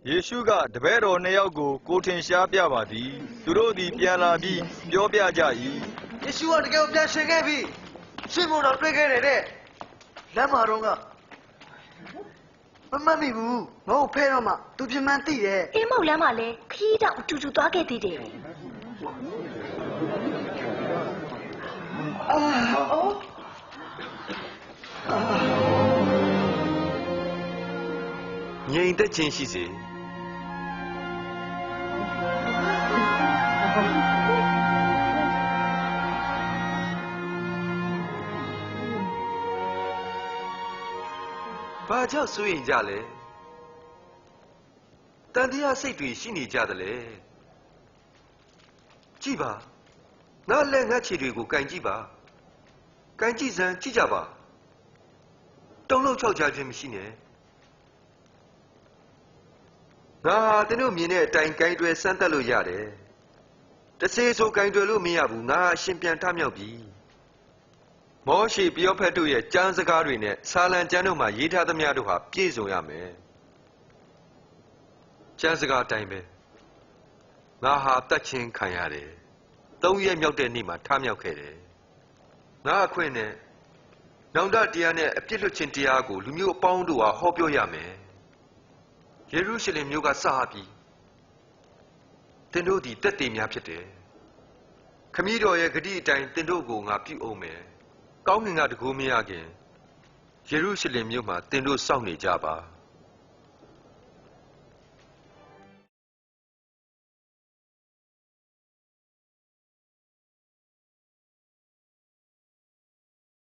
ယေရှုကတပည့်တော်နှစ်ယောက်ကိုကိုထင်ရှားပြပါသည်သူတို့သည်ပြန်လာပြီးပြောပြကြ၏ယေရှုကတကယ်ပြန်ရှင်ခဲ့ပြီရှင်မို့တော့တွေ့ခဲ့တယ်တဲ့လမ်းမှာတော့ကမမှတ်မိဘူးငါ့ကိုဖဲတော့မှသူပြမှန်းသိတယ်အေးမောက်လမ်းမှာလဲခရီးတောင်အတူတူသွားခဲ့သေးတယ်ငြိမ်သက်ခြင်းရှိစေဘာကြောင့်စိုးရင်ကြလဲတန်တရားစိတ်တွေရှိနေကြတယ်လေကြည့်ပါငါလက်ငါခြေတွေကိုကန်ကြည့်ပါကန်ကြည့်စမ်းကြည့်ကြပါတုံးလုံးချောက်ချခြင်းမရှိနဲ့ငါဟာတင်းတို့မြင်တဲ့အတိုင်းကိုင်းတွယ်စမ်းသပ်လို့ရတယ်တစေဆိုကိုင်းတွယ်လို့မရဘူးငါအရှင်ပြန်ထမြောက်ပြီမောရှိပယောဖက်တို့ရဲ့ကျမ်းစကားတွေနဲ့ဆာလံကျမ်းတို့မှာရေးထားသမျှတို့ဟာပြည့်စုံရမယ်ကျမ်းစကားအတိုင်းပဲငါဟာတတ်ချင်းခံရတယ်3 ရက်မြောက်တဲ့နေ့မှာထမြောက်ခဲ့တယ်ငါအခွင့်နဲ့နောင်တတရားနဲ့အပြစ်လွတ်ခြင်းတရားကိုလူမျိုးအပေါင်းတို့ဟာဟောပြောရမယ်ယေရုရှလင်မြို့ကစပြီးသင်တို့ဒီတက်တည်များဖြစ်တယ်ခမည်းတော်ရဲ့ဂတိအတိုင်းသင်တို့ကိုငါပြုအောင်မယ်ကောင်းကင်ကတကူမရခင်ယေရုရှလင်မြို့မှာသင်တို့စောင့်နေကြပါ